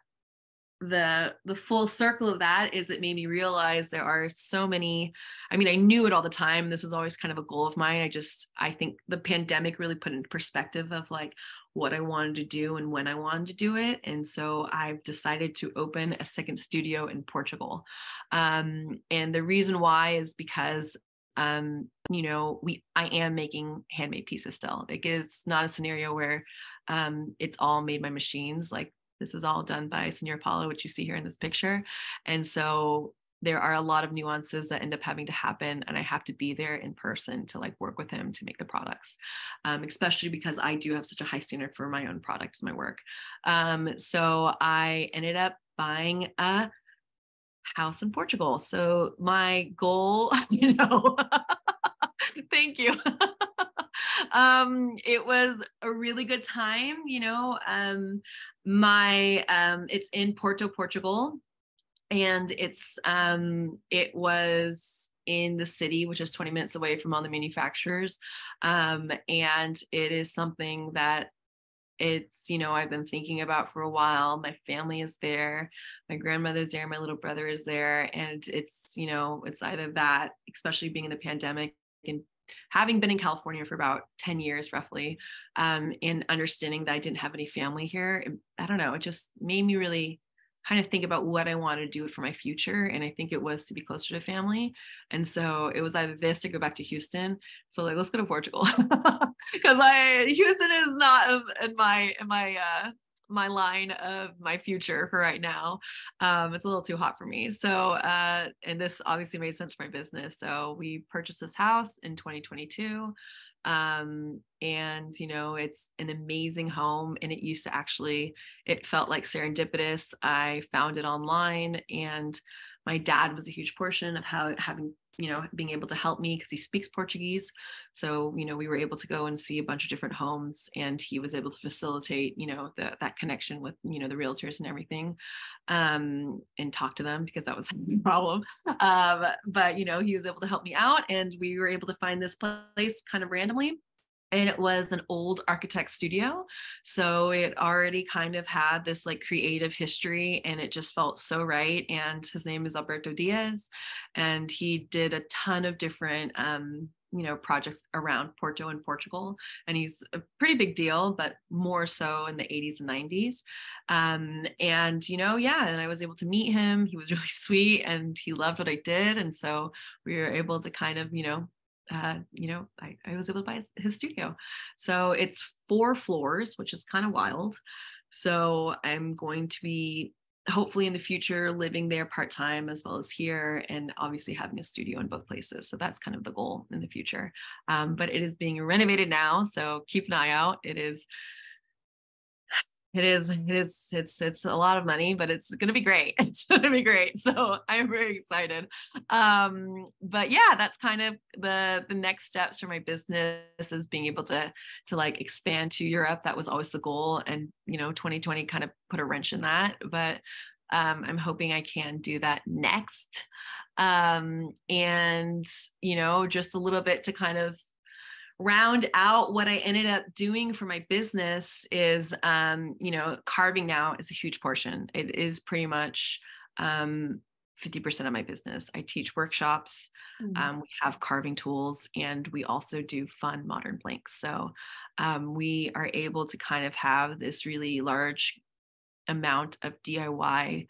the full circle of that is it made me realize there are so many. I mean, I knew it all the time. This was always kind of a goal of mine. I think the pandemic really put into perspective of like what I wanted to do and when I wanted to do it. And so I've decided to open a second studio in Portugal. And the reason why is because I am making handmade pieces still. Like, it's not a scenario where it's all made by machines. Like, this is all done by Senor Paulo, which you see here in this picture. And so there are a lot of nuances that end up having to happen, and I have to be there in person to like work with him to make the products, especially because I do have such a high standard for my own products, my work. So I ended up buying a house in Portugal. So my goal, Thank you. It was a really good time, you know. It's in Porto, Portugal, and it was in the city, which is 20 minutes away from all the manufacturers. And it is something that I've been thinking about for a while. My family is there, my grandmother's there, my little brother is there. And it's either that, especially being in the pandemic and having been in California for about 10 years roughly, and understanding that I didn't have any family here. I don't know, it just made me really kind of think about what I want to do for my future. And I think it was to be closer to family. And so it was either this or go back to Houston. So like, let's go to Portugal because Houston is not in my line of my future for right now. It's a little too hot for me. So, and this obviously made sense for my business. So we purchased this house in 2022. And it's an amazing home, and it felt like serendipitous. I found it online, and my dad was a huge portion of being able to help me because he speaks Portuguese. So, we were able to go and see a bunch of different homes, and he was able to facilitate, that connection with, the realtors and everything, and talk to them because that was the problem. But, he was able to help me out, and we were able to find this place kind of randomly. And it was an old architect studio. So it already kind of had this like creative history, and it just felt so right. And his name is Alberto Diaz, and he did a ton of different, projects around Porto and Portugal. And he's a pretty big deal, but more so in the 80s and 90s. And I was able to meet him. He was really sweet, and he loved what I did. And so we were able to kind of, I was able to buy his studio. So it's 4 floors, which is kind of wild. So I'm going to be hopefully in the future living there part-time as well as here, and obviously having a studio in both places. So that's kind of the goal in the future. But it is being renovated now, so keep an eye out. It's a lot of money, but it's going to be great. It's going to be great. So I'm very excited. But yeah, that's kind of the next steps for my business, is being able to like expand to Europe. That was always the goal. And, 2020 kind of put a wrench in that, but I'm hoping I can do that next. And, just a little bit to kind of round out what I ended up doing for my business is, carving now is a huge portion. It is pretty much 50% of my business. I teach workshops. We have carving tools, and we also do fun modern blanks. So we are able to kind of have this really large amount of DIY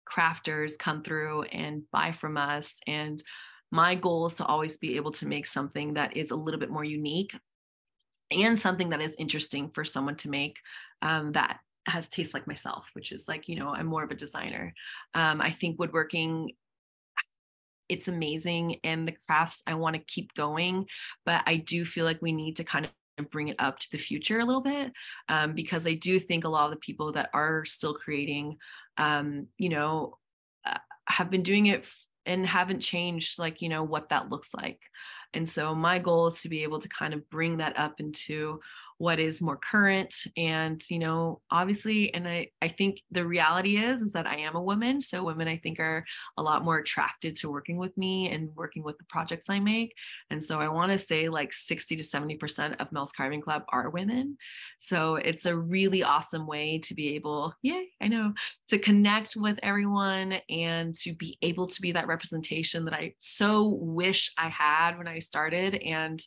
crafters come through and buy from us. And my goal is to always be able to make something that is a little bit more unique and something that is interesting for someone to make, that has taste like myself, which is like, I'm more of a designer. I think woodworking, it's amazing, and the crafts, I want to keep going, but I do feel like we need to kind of bring it up to the future a little bit, because I do think a lot of the people that are still creating, have been doing it and haven't changed, like, what that looks like. And so my goal is to be able to kind of bring that up into what is more current. And, obviously, and I think the reality is that I am a woman. So women, I think, are a lot more attracted to working with me and working with the projects I make. And so I want to say like 60 to 70% of Mel's Carving Club are women. So it's a really awesome way to be able, to connect with everyone and to be able to be that representation that I so wish I had when I started. And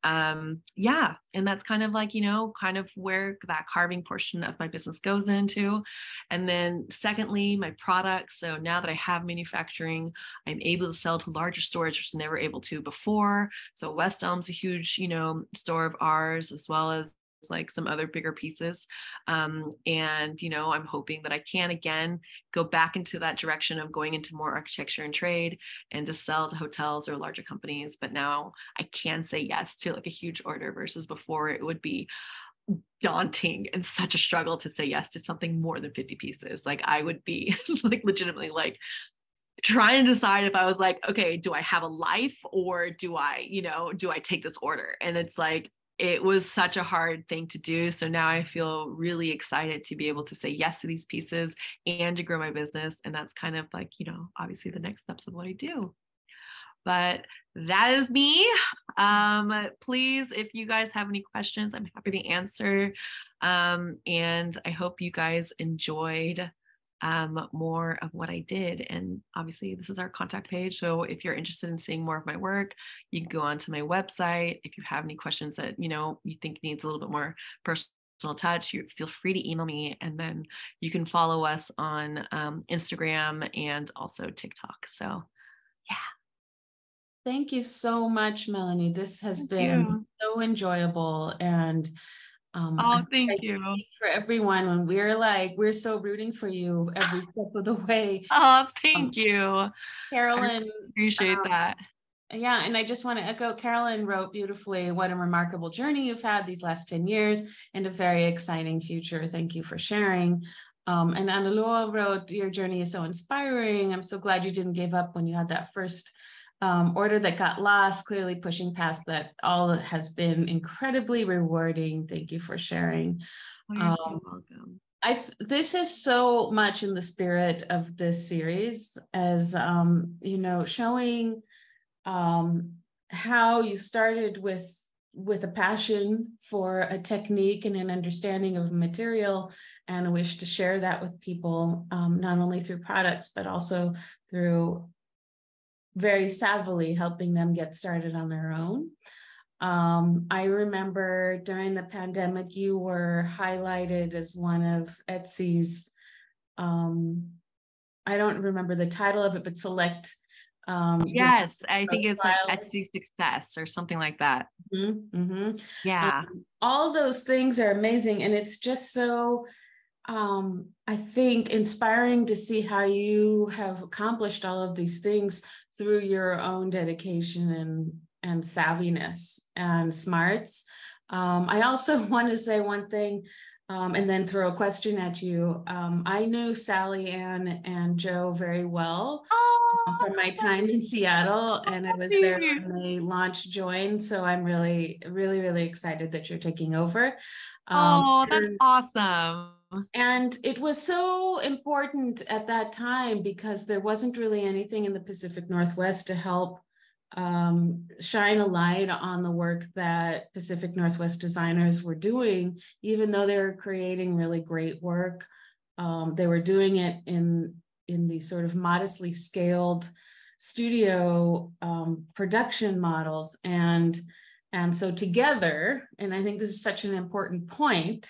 and that's kind of like, kind of where that carving portion of my business goes into. And then secondly, my products. So now that I have manufacturing, I'm able to sell to larger stores, which I was never able to before. So West Elm's a huge, store of ours, as well as like some other bigger pieces. And, I'm hoping that I can again go back into that direction of going into more architecture and trade and to sell to hotels or larger companies. But now I can say yes to like a huge order, versus before it would be daunting and such a struggle to say yes to something more than 50 pieces. Like I would be like legitimately like trying to decide if I was like, okay, do I have a life, or do I, do I take this order? And it's like, it was such a hard thing to do. So now I feel really excited to be able to say yes to these pieces and to grow my business. And that's kind of like, obviously the next steps of what I do. But that is me. Please, if you guys have any questions, I'm happy to answer. And I hope you guys enjoyed more of what I did. And obviously this is our contact page. So if you're interested in seeing more of my work, you can go onto my website. If you have any questions that, you think needs a little bit more personal touch, you feel free to email me. And then you can follow us on Instagram and also TikTok. So yeah. Thank you so much, Melanie. This has Thank been you. so enjoyable. And Oh, thank you. for everyone, when we're so rooting for you every step of the way. Oh, thank you. Carolyn, I appreciate that. Yeah, and I just want to echo, Carolyn wrote beautifully, what a remarkable journey you've had these last 10 years and a very exciting future. Thank you for sharing. And Annalua wrote, your journey is so inspiring. I'm so glad you didn't give up when you had that first order that got lost, clearly pushing past that. All has been incredibly rewarding. Thank you for sharing. Oh, you're so welcome. This is so much in the spirit of this series as, showing how you started with a passion for a technique and an understanding of material and a wish to share that with people, not only through products, but also through very savvily helping them get started on their own. I remember during the pandemic, you were highlighted as one of Etsy's, I don't remember the title of it, but select. Yes, I think it's like Etsy Success or something like that. Yeah. All those things are amazing. And it's just so, I think, inspiring to see how you have accomplished all of these things through your own dedication and savviness and smarts. I also want to say one thing, and then throw a question at you. I knew Sally Ann and Joe very well from my time in Seattle, and I was there when they launched Join. So I'm really, really, really excited that you're taking over. That's awesome. And it was so important at that time because there wasn't really anything in the Pacific Northwest to help shine a light on the work that Pacific Northwest designers were doing, even though they were creating really great work. They were doing it in the sort of modestly scaled studio production models. And so together, and I think this is such an important point,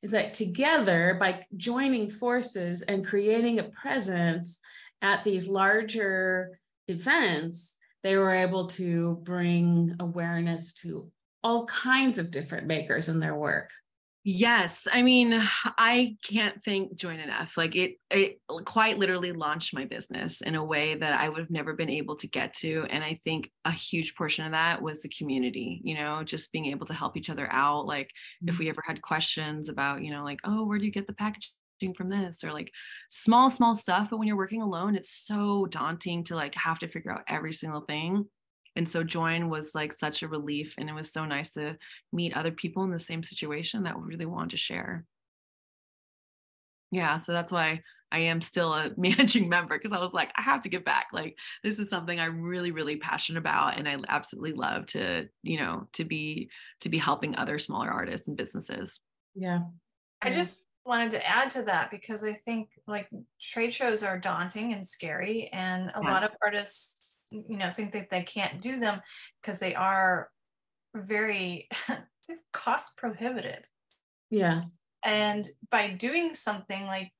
is that together, by joining forces and creating a presence at these larger events, they were able to bring awareness to all kinds of different makers and their work. Yes. I mean, I can't thank Join enough. Like it quite literally launched my business in a way that I would have never been able to get to. And I think a huge portion of that was the community, just being able to help each other out. Like if we ever had questions about, like, oh, where do you get the packaging from this, or like small stuff. But when you're working alone, it's so daunting to like have to figure out every single thing. And so Join was like such a relief, and it was so nice to meet other people in the same situation that really wanted to share. Yeah, so that's why I am still a managing member, because I was like, I have to give back. Like this is something I'm really, really passionate about, and I absolutely love to, to be helping other smaller artists and businesses. Yeah. I just wanted to add to that because I think like trade shows are daunting and scary, and a lot of artists think that they can't do them because they are very cost prohibitive. Yeah. And by doing something like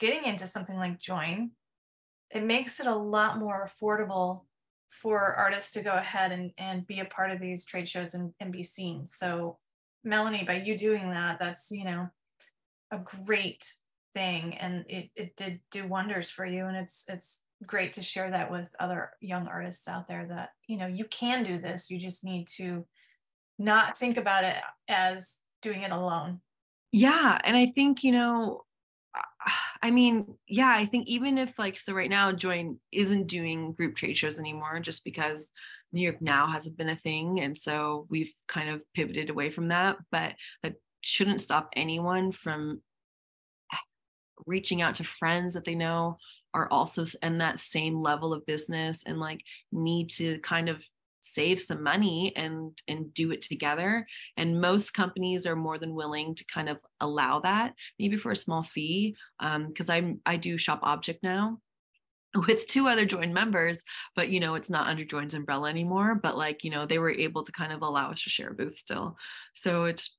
getting into something like Join, it makes it a lot more affordable for artists to go ahead and be a part of these trade shows and be seen. So Melanie, by you doing that, that's, a great thing. And it did do wonders for you. And it's great to share that with other young artists out there that, you can do this. You just need to not think about it as doing it alone. Yeah. And I think, I mean, yeah, I think even if like, so right now Join isn't doing group trade shows anymore just because New York Now hasn't been a thing. And so we've kind of pivoted away from that, but that shouldn't stop anyone from reaching out to friends that they know are also in that same level of business and like need to kind of save some money and do it together. And most companies are more than willing to kind of allow that, maybe for a small fee. Because I do Shop Object now with 2 other Join members, but it's not under Join's umbrella anymore. But like, they were able to kind of allow us to share a booth still. So it's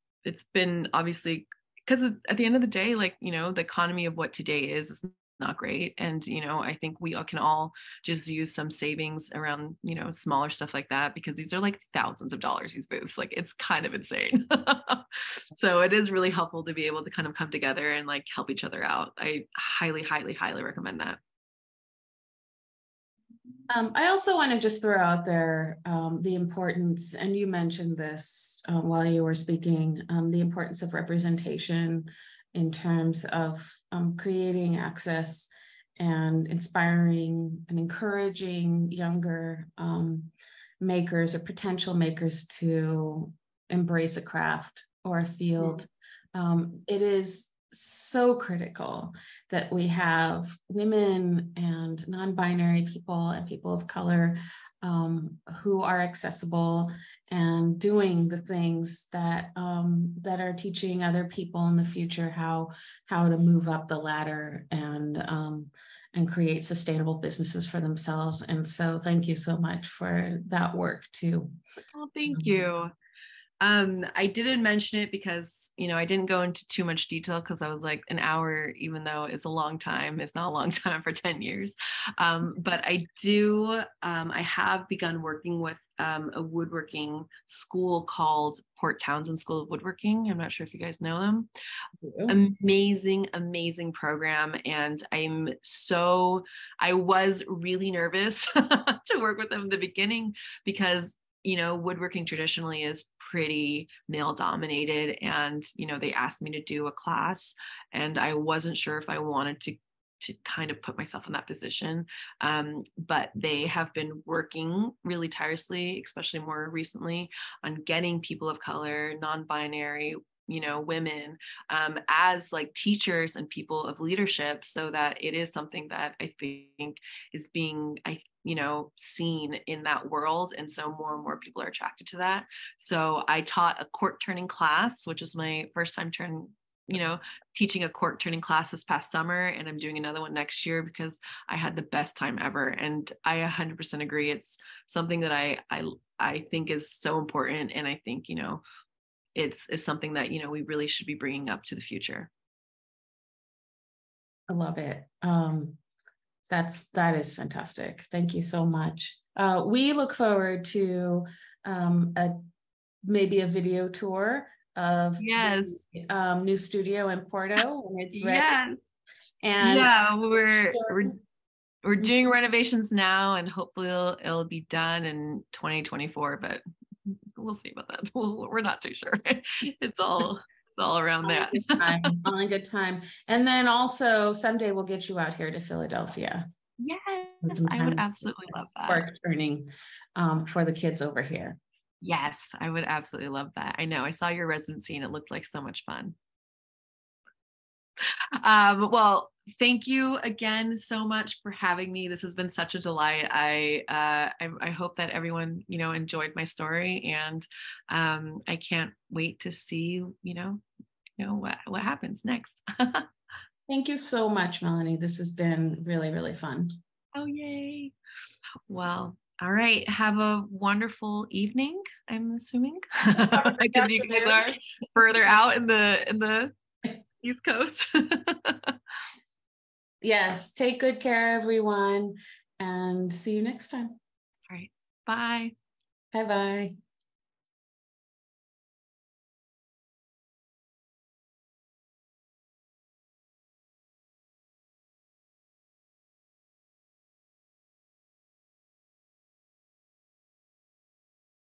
been obviously, because at the end of the day, like, the economy of what today is not great. And, I think we all can all just use some savings around, smaller stuff like that, because these are like thousands of dollars, these booths, like it's kind of insane. So it is really helpful to be able to kind of come together and like help each other out. I highly, highly, highly recommend that. I also want to just throw out there the importance, and you mentioned this while you were speaking, the importance of representation in terms of creating access and inspiring and encouraging younger makers or potential makers to embrace a craft or a field. It is so critical that we have women and non-binary people and people of color who are accessible and doing the things that that are teaching other people in the future how to move up the ladder and create sustainable businesses for themselves. And so thank you so much for that work too. Well, thank you. I didn't mention it because, I didn't go into too much detail because I was like, an hour, even though it's a long time, it's not a long time for 10 years. But I have begun working with a woodworking school called Port Townsend School of Woodworking. I'm not sure if you guys know them. Amazing, amazing program. And I was really nervous to work with them in the beginning because woodworking traditionally is pretty male dominated, and they asked me to do a class and I wasn't sure if I wanted to kind of put myself in that position, but they have been working really tirelessly, especially more recently, on getting people of color, non-binary, women as like teachers and people of leadership, so that it is something that I think is being seen in that world. And so more and more people are attracted to that. So I taught a cork turning class, which is my first time teaching a cork turning class this past summer. And I'm doing another one next year because I had the best time ever. And I 100% agree. It's something that I think is so important. And I think, it's something that, we really should be bringing up to the future. I love it. That is fantastic. Thank you so much. We look forward to maybe a video tour of the new studio in Porto when it's ready. Yes. And yeah, we're doing renovations now, and hopefully it'll be done in 2024, but we'll see about that. We're not too sure. It's all around that. On a good time. And then also someday we'll get you out here to Philadelphia. Yes, I would absolutely love that. Cork turning for the kids over here. Yes, I would absolutely love that. I know. I saw your residency and it looked like so much fun. Well, thank you again so much for having me. This has been such a delight. I hope that everyone, enjoyed my story, and I can't wait to see, what happens next. Thank you so much, Melanie. This has been really, really fun. Oh, yay. Well, all right. Have a wonderful evening, I'm assuming. Because you guys are further out in the East Coast. Yes. Take good care, everyone, and see you next time. All right. Bye. Bye-bye.